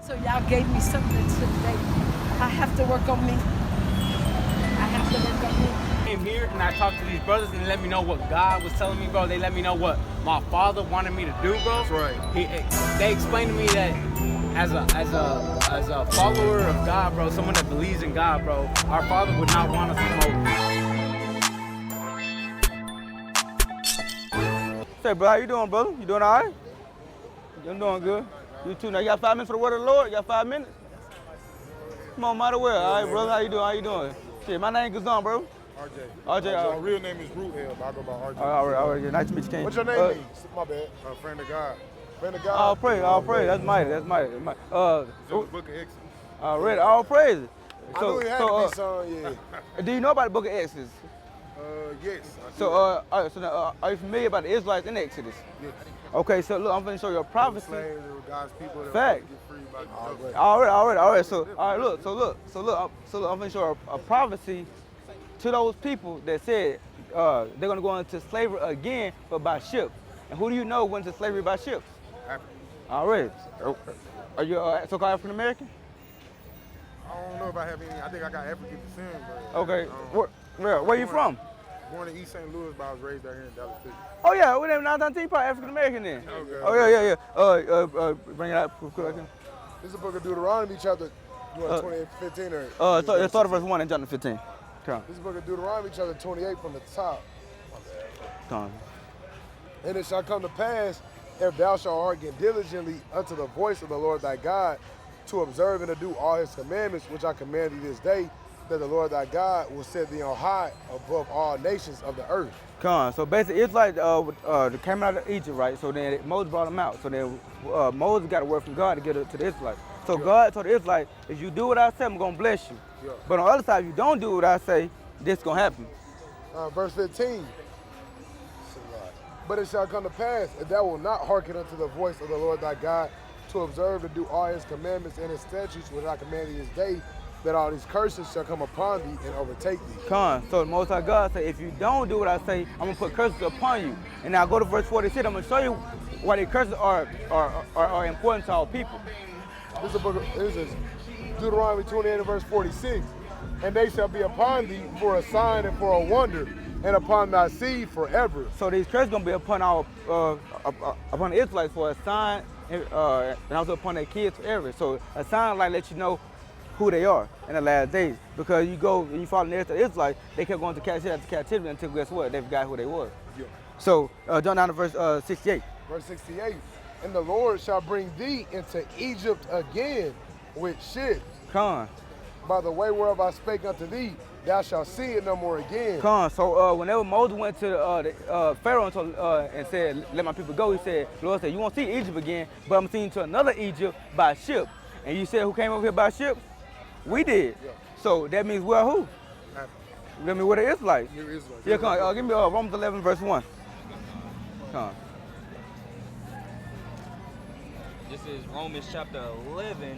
So y'all gave me something today. I have to work on me. I have to work on me. I came here and I talked to these brothers and they let me know what God was telling me, bro. They let me know what my father wanted me to do, bro. That's right. They explained to me that as a follower of God, bro, someone that believes in God, bro, our Father would not want us to smoke. Say, bro, how you doing, brother? You doing all right? I'm doing good. You too. Now, you got 5 minutes for the word of the Lord? You got 5 minutes? Come on, might as well. All right, brother, how you doing? How you doing? Shit, my name is Gazan, bro. RJ. My real name is Root Hell, but I go by RJ. All right. Yeah, nice to meet you, King. What's your name mean? My bad. Friend of God. Friend of God. All praise. That's mighty. So the Book of Exodus. Already, all praise. I knew it had to be some, yeah. Do you know about the Book of Exodus? Yes. So, are you familiar about the Israelites in Exodus? Yes. Okay, so look, I'm going to show you a prophecy. Slaves, they were God's people that Fact. get free by the government. Alright. So I'm going to show a prophecy to those people that said they're going to go into slavery again, but by ship. And who do you know went to slavery by ships? Africa. Already. Are you so-called African American? I don't know if I have any. I think I got African descent, but. Okay. Where you from? Born in East St. Louis, but I was raised out here in Dallas, Texas. Oh yeah, we named 19 probably African American then. Okay. Oh yeah. Bring it out quick. This is the book of Deuteronomy, chapter 28, 15, or? Start verse 1 and jump to 15. Come on. This is the book of Deuteronomy, chapter 28 from the top. Come on. And it shall come to pass, if thou shalt hearken diligently unto the voice of the Lord thy God, to observe and to do all his commandments, which I command thee this day, that the Lord thy God will set thee on high above all nations of the earth. Come on. So basically, it's like they came out of Egypt, right? So then Moses brought them out. So then Moses got a word from God to get it to the Israelites. So God told the Israelites, if you do what I say, I'm going to bless you. Yeah. But on the other side, if you don't do what I say, this going to happen. Verse 15. But it shall come to pass, if thou wilt not hearken unto the voice of the Lord thy God, to observe and do all his commandments and his statutes which I command thee this day, that all these curses shall come upon thee and overtake thee. Come on. So the Most High God said, if you don't do what I say, I'm going to put curses upon you. And now go to verse 46. I'm going to show you why the curses are important to our people. This is Deuteronomy 28 and verse 46. And they shall be upon thee for a sign and for a wonder, and upon thy seed forever. So these curses going to be upon upon the Israelites for a sign, and also upon their kids forever. So a sign like let you know who they are in the last days. Because you go and you follow the Israelites, they kept going to captivity until guess what? They forgot who they was. Yeah. So jump down to verse 68. Verse 68. And the Lord shall bring thee into Egypt again with ships. Come on. By the way whereof I spake unto thee, thou shalt see it no more again. Come on. So whenever Moses went to Pharaoh and said, let my people go, he said, the Lord said, you won't see Egypt again, but I'm seeing to another Egypt by ship. And you said who came over here by ship? We did. Yeah. So that means we're who? Let me what the Israelites. Israelites. Yeah, come on. Give me Romans 11 verse 1. Come on. This is Romans chapter 11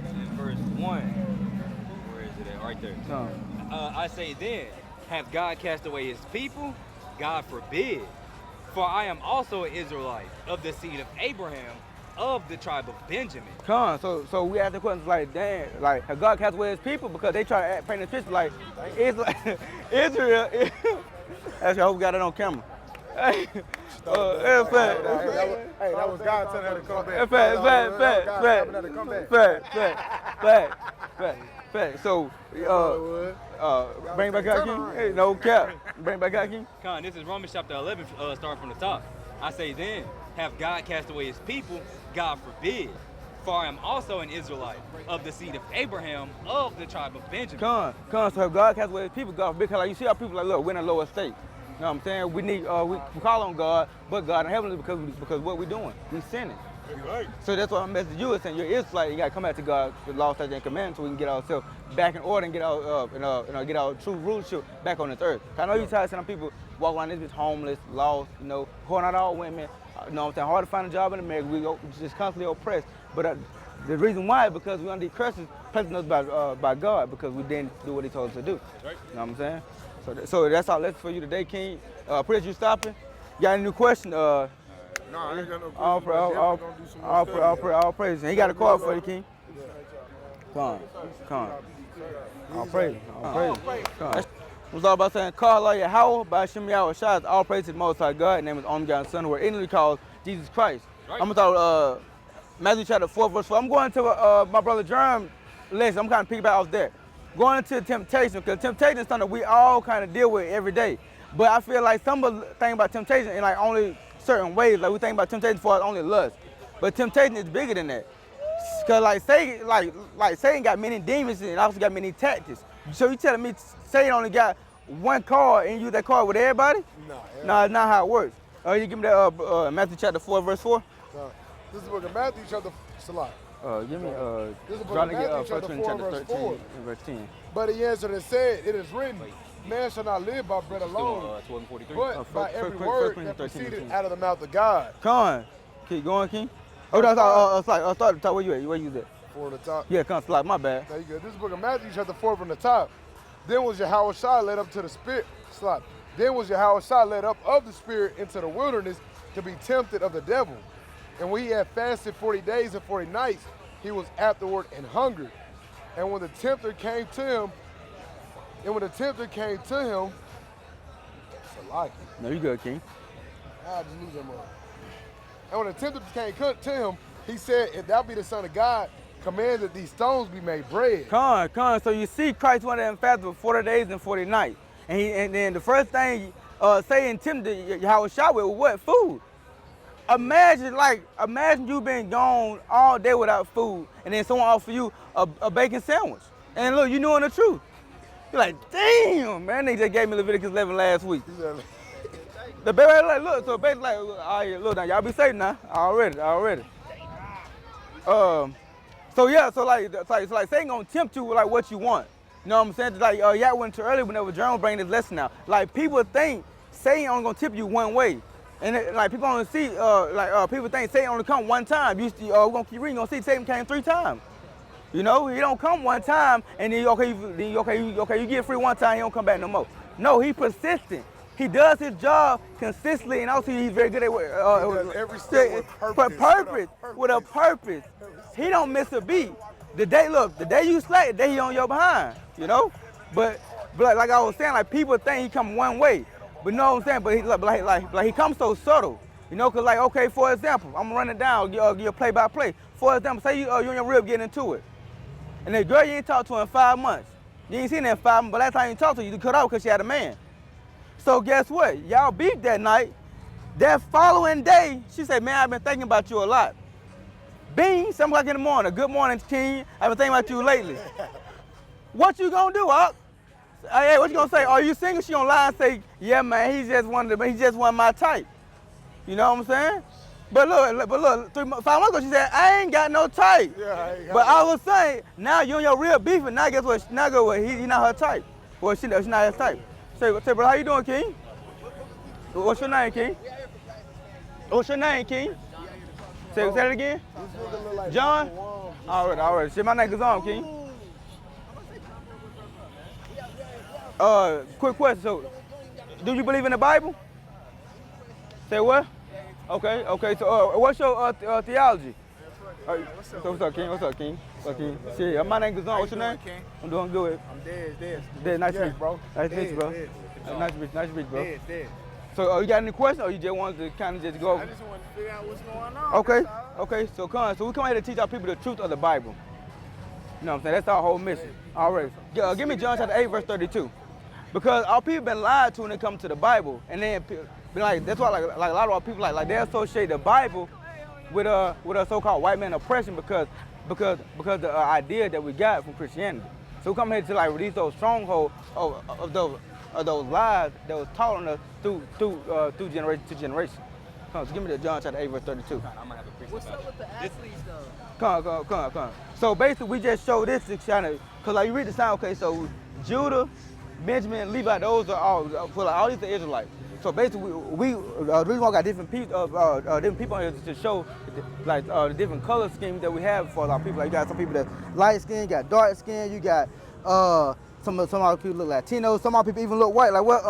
and verse 1. Where is it at? Right there. Come on. I say then, hath God cast away his people? God forbid. For I am also an Israelite of the seed of Abraham, of the tribe of Benjamin. Come on. So we ask the questions like, damn, like, have God cast away his people? Because they try to paint the picture like, it's like Israel. Actually, I hope we got it on camera. Hey, That was God telling her to come back. Fact. So, bring back out, King. Hey, no cap. Bring back out, King. Con, this is Romans chapter 11, starting from the top. I say then, have God cast away his people? God forbid. For I am also an Israelite of the seed of Abraham, of the tribe of Benjamin. Come on. So if God cast away his people, God forbid. Because like you see our people like, look, we're in a lower state. You know what I'm saying? We need, we call on God, but God in heaven because what we're doing, we sinning. Right. So that's what I'm messaging you is saying. You're Israelite, you got to come back to God, the law, statutes, and commandments, so we can get ourselves back in order and get our, get our true rulership back on this earth. I know you tired of seeing people walk around this bitch homeless, lost, going out all women. You know what I'm saying? Hard to find a job in America. We just constantly oppressed. But the reason why is because we under these curses placed on us by God because we didn't do what He told us to do. Right. You know what I'm saying? So that's our lesson for you today, King. Appreciate you stopping. You got any new question? No, I ain't got no All question. But all, definitely gonna do some more study. all praise. He got a card for you, King. Come on. All praise. Come on. Was all about saying, call all your how by Shem Yahweh Shai. All praise to the Most High God. Name is only God and Son, who are ignorantly called Jesus Christ. Right. I'm gonna talk Matthew chapter 4, verse 4. I'm going to my brother Jerem lesson. I'm kind of piggyback off that. Going into temptation, because temptation is something we all kind of deal with every day. But I feel like some of the thing about temptation in like only certain ways. Like we think about temptation for only lust, but temptation is bigger than that. Cause like Satan, like Satan got many demons and also got many tactics. So you telling me Satan only got one card and use that card with everybody? No, it's not how it works. You give me that Matthew chapter 4, verse 4. This is the book of Matthew chapter Give me This is the book trying of to get Matthew 1 chapter 4, chapter verse 13 4. and verse 10. But he answered and said, it is written, man shall not live by bread alone, 12 and 43. but by every First word Corinthians that 13 and proceeded 10. out of the mouth of God. Come on. Keep going, King. Oh, no, I started to talk. Where you at? Where you at? For the top. Yeah, come slide. My bad. There you go. This is the book of Matthew chapter 4 from the top. Then was Yahweh Shai led up to the spirit. Slide. Then was Yahweh Shai led up of the spirit into the wilderness to be tempted of the devil. And when he had fasted 40 days and 40 nights, he was afterward and hungered. And when the tempter came to him, it's a lie. No, you good, King. I just lose that money. And when the tempter came to him, he said, if thou be the Son of God, command that these stones be made bread. Come on. So you see Christ wanted them fast for 40 days and 40 nights. And then the first thing Satan tempted Yahweh Shai with was what? Food. Imagine you been gone all day without food, and then someone offer you a bacon sandwich. And look, you knowing the truth. You're like, damn, man, they just gave me Leviticus 11 last week. The baby like, look, so basically like, all right, look now, y'all be safe now. Already. So yeah, so like Satan gonna tempt you with like what you want. You know what I'm saying? Like y'all went to earlier whenever Jerome bring this lesson out. Like people think Satan only gonna tempt you one way. And like people only see people think Satan only come one time. We're gonna keep reading, you're gonna see Satan came 3 times. You know, he don't come one time and then you get free one time, he don't come back no more. No, he persistent. He does his job consistently, and also he's very good at every step with a purpose. He don't miss a beat. The day you slay, the day he on your behind, you know? But like I was saying, like people think he come one way. But you know what I'm saying? But he comes so subtle. You know, cause like, okay, for example, I'm gonna run it down, give you a play-by-play. For example, say you and your rib getting into it. And the girl you ain't talked to in 5 months. You ain't seen her in 5 months, but last time you talked to her, you cut off because she had a man. So guess what? Y'all beat that night. That following day, she said, man, I've been thinking about you a lot. Bing, 7 o'clock in the morning. Good morning, King. I've been thinking about you lately. What you gonna do, Up? Hey, what you gonna say? Are you single? She gonna lie and say, yeah, man, he's just one my type. You know what I'm saying? But look, 5 months ago she said, I ain't got no type. Yeah, but I was saying, now you and your real beef, and now guess what? Now go what? He not her type. Well, she not his type. Say, bro, how you doing, King? What's your name, King? What's your name, King? Say it again. John? All right. Shit, my name is on, King. Quick question. So, do you believe in the Bible? Say what? Okay. So, what's your theology? What's up, King? Shit, my name is on. What's your name? I'm doing good. I'm dead. Dead, nice to meet you, bro. Nice to meet you, bro. Nice to meet you, bro. Dead. So, you got any questions, or you just wanted to kind of just go? I just want to figure out what's going on. Okay. So we come here to teach our people the truth of the Bible. You know what I'm saying? That's our whole mission. All right. Give me John chapter 8, verse 32. Because our people been lied to when it comes to the Bible, and then that's why like a lot of our people like they associate the Bible with a so-called white man oppression because the idea that we got from Christianity. So we come here to like release those strongholds of those lies that was taught on us through generation to generation. Come, so give me the John chapter 8, verse 32. I'm gonna have a preach What's about up with the athletes though? Come. So basically, we just show this to kind of, cause like you read the sound, okay. So Judah, Benjamin, and Levi, those are all these are Israelites. So basically, we the reason why I got different people here to show like the different color schemes that we have for our people. Like you got some people that light skin, you got dark skin, you got some of our people look Latino, some of our people even look white. Like what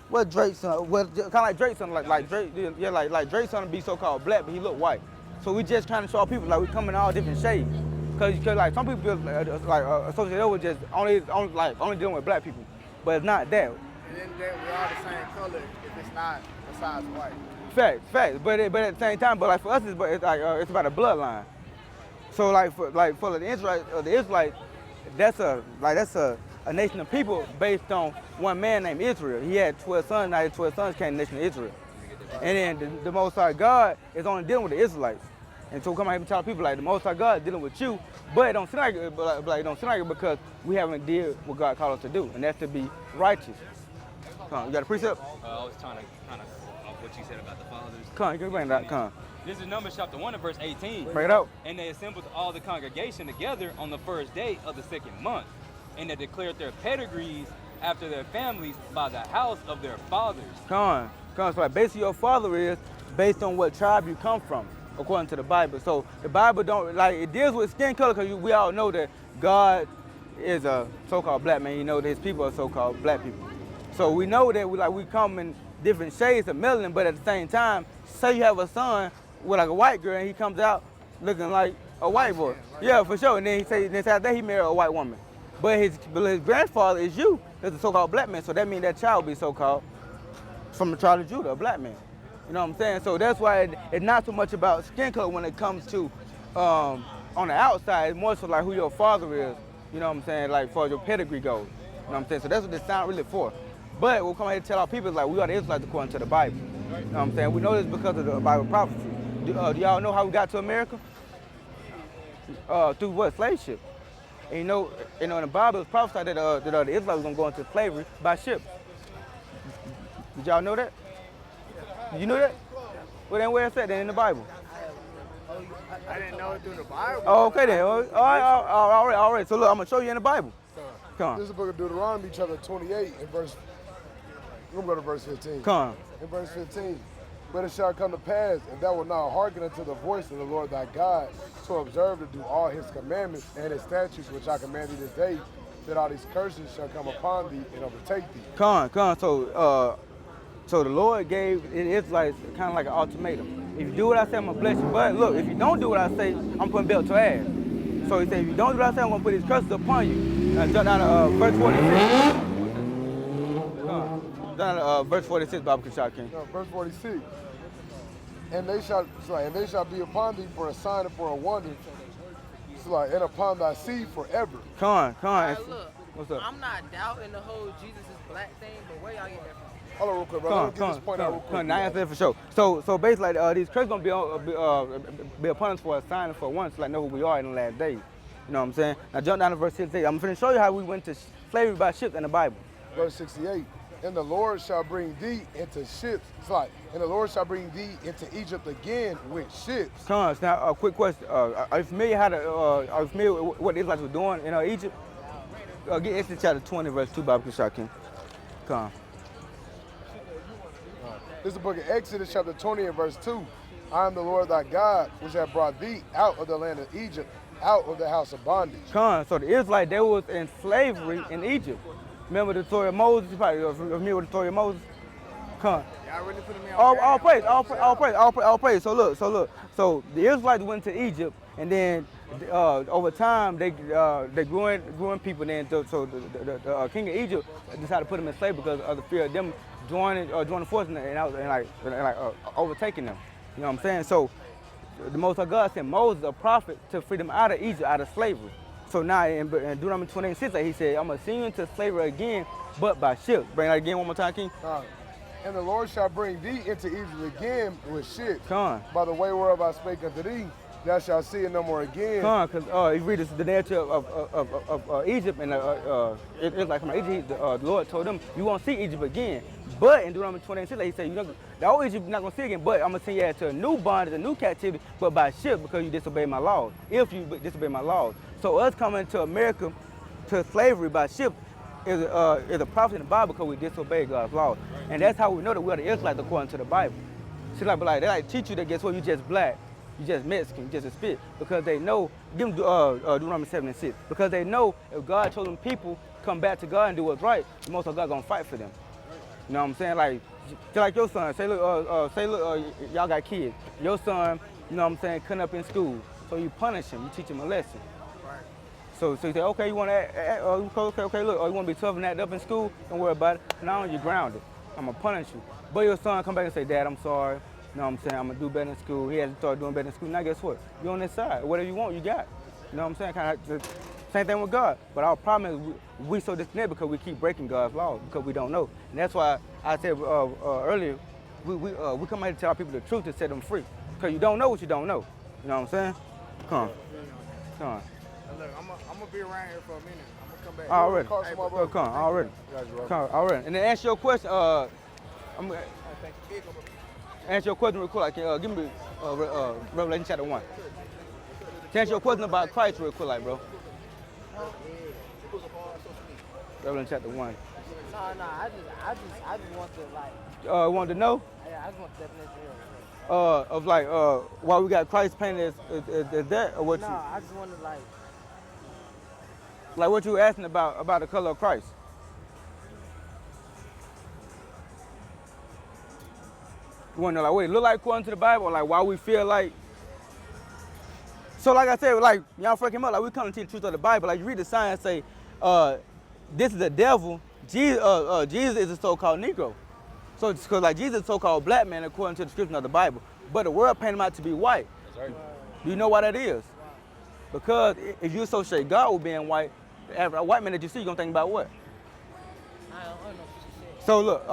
What Drake's son? Well, kind of like Drake's son, like Drake, yeah, like Drake's son be so-called black, but he look white. So we just trying to show people like we come in all different shades. Cause like some people associate that with just only dealing with black people, but it's not that. And then we all the same color if it's not besides white. Facts. But at the same time, but like for us, it's about a bloodline. So like for the Israelites, that's a nation of people based on one man named Israel. He had 12 sons. Now his 12 sons came to the nation of Israel. And then the Most High God is only dealing with the Israelites. And so come out here and tell people like the Most High God is dealing with you, but it don't seem like it. But it don't seem like it because we haven't did what God called us to do, and that's to be righteous. Come on, you got a precept? I was trying to kind of what you said about the fathers. Come on, you can bring that. Come on. This is Numbers chapter 1 and verse 18. Bring it out. And they assembled all the congregation together on the first day of the second month, and they declared their pedigrees after their families by the house of their fathers. Come on. So like basically your father is based on what tribe you come from, according to the Bible. So the Bible don't, like, it deals with skin color because we all know that God is a so-called black man. You know that his people are so-called black people. So we know that we come in different shades of melanin, but at the same time, say you have a son with like a white girl and he comes out looking like a white boy. Yeah, for sure. And then after that he married a white woman. But his grandfather is you. That's a so-called black man. So that means that child will be so-called from the tribe of Judah, a black man. You know what I'm saying? So that's why it's not so much about skin color when it comes to on the outside. It's more so like who your father is. You know what I'm saying? Like for your pedigree goes. You know what I'm saying? So that's what this sound really for. But we'll come here and tell our people like we are the Israelites according to the Bible. You know what I'm saying? We know this because of the Bible prophecy. Do y'all know how we got to America? Through what? Slave ship. And you know in the Bible it's prophesied that the Israelites was gonna go into slavery by ship. Did y'all know that? You know that? Well, then where it said? Then in the Bible. I didn't know it through the Bible. Oh, okay then. All right. So look, I'm gonna show you in the Bible. Come This is the book of Deuteronomy, chapter 28, and verse. We're gonna go to verse 15. Come on. In verse 15, but it shall come to pass, if thou wilt not hearken unto the voice of the Lord thy God, to observe to do all his commandments and his statutes which I command thee this day, that all these curses shall come upon thee and overtake thee. Come on. So the Lord gave the Israelites kind of like an ultimatum. If you do what I say, I'm gonna bless you. But look, if you don't do what I say, I'm putting belt to ass. So he said, if you don't do what I say, I'm gonna put these curses upon you. Now jump down to verse 46. Down to verse 46, Baba Kashakin. No, verse 46. And they shall be upon thee for a sign and for a wonder, and upon thy seed forever. Come on. Right, look, What's up? I'm not doubting the whole Jesus is black thing, but where y'all get that from? Hold on real quick, bro. Let me get this point out real quick. Now answer for sure. So basically, these curses gonna be upon us for a sign and for once, so like know who we are in the last days. You know what I'm saying? Now jump down to verse 68. I'm going to show you how we went to slavery by ships in the Bible. Verse 68. And the Lord shall bring thee into ships. And the Lord shall bring thee into Egypt again with ships. Come on. Now a quick question. Are you familiar with what the Israelites were doing in Egypt? Get Exodus chapter 20, verse 2, Baba Kashakin. Come on. This is the book of Exodus, chapter 20, and verse 2. I am the Lord thy God, which have brought thee out of the land of Egypt, out of the house of bondage. Come on. So the Israelites, they was in slavery in Egypt. Remember the story of Moses? You probably familiar with the story of Moses? Come on. Y'all really putting me on All praise. So look. So the Israelites went to Egypt, and then over time they grew in people. And then so the king of Egypt decided to put them in slavery because of the fear of them joining forces and overtaking them. You know what I'm saying? So the Most High God sent Moses, a prophet, to free them out of Egypt, out of slavery. So now in Deuteronomy 28:6, he said, I'm going to send you into slavery again, but by ships. Bring that again one more time, King. And the Lord shall bring thee into Egypt again with ships. Come on. By the way whereof I spake unto thee, thou shalt see it no more again. Come on, because you read the nature of Egypt, and it's like from Egypt, the Lord told them, you won't see Egypt again. But in Deuteronomy 28:6, he said, the old Egypt you're not going to see again, but I'm going to send you to a new bondage, a new captivity, but by ship because you disobey my laws, if you disobey my laws. So us coming to America to slavery by ship is a prophecy in the Bible because we disobey God's laws. And that's how we know that we are the Israelites according to the Bible. See, they teach you that guess what, you just black, you just Mexican, you just a spit, because they know, give them Deuteronomy 7:6, because they know if God told them people come back to God and do what's right, the Most of God gonna fight for them. You know what I'm saying? Like, just like your son. Say, look, y'all got kids. Your son, you know what I'm saying, cutting up in school. So you punish him. You teach him a lesson. Right. So you say, okay, you want to, okay, look, you want to be tough and act up in school? Don't worry about it. Now you're grounded. I'm going to punish you. But your son come back and say, Dad, I'm sorry. You know what I'm saying? I'm going to do better in school. He has to start doing better in school. Now guess what? You're on this side. Whatever you want, you got. You know what I'm saying? Kind of same thing with God. But our problem is we so disconnected because we keep breaking God's laws because we don't know. And that's why I said earlier, we come here to tell our people the truth to set them free. Because you don't know what you don't know. You know what I'm saying? Come on. Look, I'm gonna be around here for a minute. I'm gonna come back. Already. Hey, Come on, already. Come on, already. And then answer your question. I'm gonna answer your question real quick. Like, give me Revelation chapter 1. To answer your question about Christ real quick, like, bro. Revelation chapter 1. No, I just want to like. Wanted to know? Yeah, I just want the definition. Of like why we got Christ painted as that, or what? No, I just want to like what you were asking about the color of Christ. You want to know like what it look like according to the Bible, or like why we feel like. So like I said, like y'all freaking him up, like we come to teach the truth of the Bible. Like you read the sign and say, this is the devil. Jesus is a so-called Negro. So it's because like Jesus is a so-called black man according to the description of the Bible. But the world painted him out to be white. That's right. Do you know why that is? Because if you associate God with being white, the average white man that you see, you're going to think about what? I don't know what you said. So look,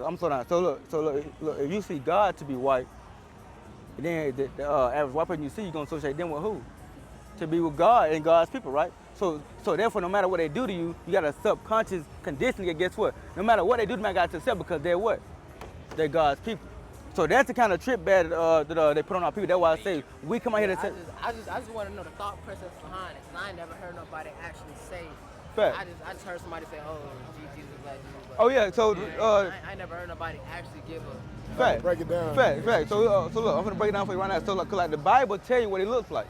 I'm so down. So look, if you see God to be white, then the average white person you see, you're going to associate them with who? To be with God and God's people, right? So therefore, no matter what they do to you, you got a subconscious conditioning, and guess what? No matter what they do, they got to accept because they're what? They're God's people. So that's the kind of trip bad that they put on our people. That's why I say we come out here to say. I just want to know the thought process behind it. Cause I ain't never heard nobody actually say. Fact. I just heard somebody say, "Oh, Jesus is like Jesus." Oh yeah. So I never heard nobody actually give a. fact. Break it down. Fact. So look, I'm gonna break it down for you right now. So like the Bible tell you what it looks like.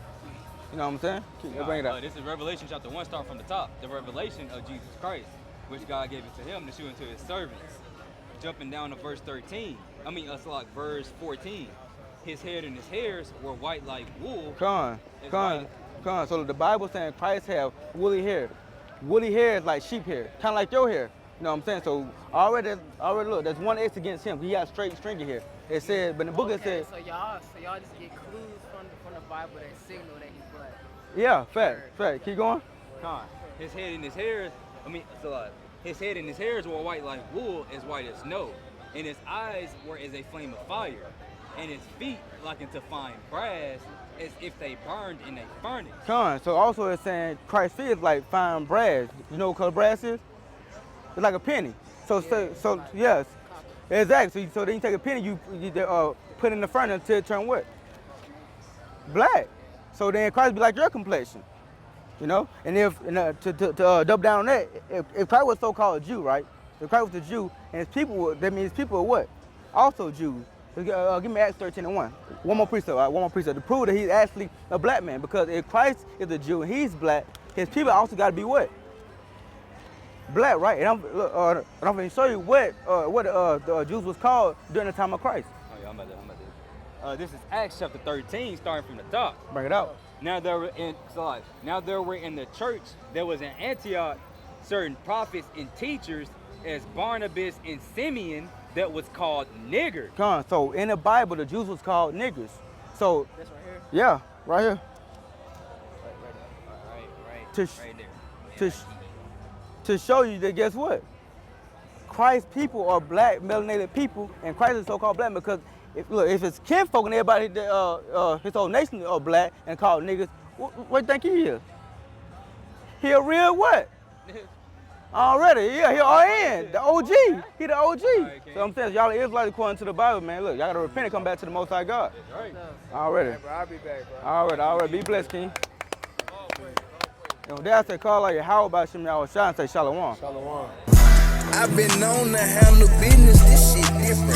You know what I'm saying? Bring it up. This is Revelation chapter 1, start from the top. The revelation of Jesus Christ, which God gave it to him to show unto his servants. Jumping down to verse 13. Verse 14. His head and his hairs were white like wool. Come on. So the Bible saying Christ have woolly hair. Woolly hair is like sheep hair, kind of like your hair. You know what I'm saying? So already look, there's one X against him. He got straight stringy hair. It said, but in the book it said. So y'all just get clues from the Bible that signal that he's black. Yeah, fact. Keep going. His head and his hairs, his head and his hairs were white like wool, as white as snow. And his eyes were as a flame of fire. And his feet like unto fine brass, as if they burned in a furnace. So also it's saying Christ's feet is like fine brass. You know what color brass is? It's like a penny. So yes, exactly. So then you take a penny, you put it in the furnace until it turn what? Black. So then Christ be like your complexion, you know. And to double down on that, if Christ was so-called Jew, right? If Christ was a Jew, and his people, that means people are what? Also Jews. Give me Acts 13:1. One more precept to prove that he's actually a black man. Because if Christ is a Jew and he's black, his people also got to be what? Black, right? And I'm going to show you what the Jews was called during the time of Christ. Oh yeah, I'm about to. This is Acts chapter 13, starting from the top. Bring it out. Now there were in the church, there was in Antioch certain prophets and teachers, as Barnabas and Simeon, that was called niggers. So in the Bible, the Jews was called niggers. So This right here? yeah, right here. Right there. To show you that guess what? Christ's people are black, melanated people, and Christ is so-called black because if it's kinfolk and everybody, his whole nation are black and called niggas, what do you think he is? He a real what? Already, yeah, he RN, the OG. He the OG. So I'm saying, y'all Israelites according to the Bible, man. Look, y'all gotta repent and come back to the Most High God. That's right. Already. Hey, bro, I'll be back, bro. Already. Be blessed, King. And with that, I say, call out your how about Shem Yahweh Shai and say Shalom. Shalom. I've been known to handle business, this shit different.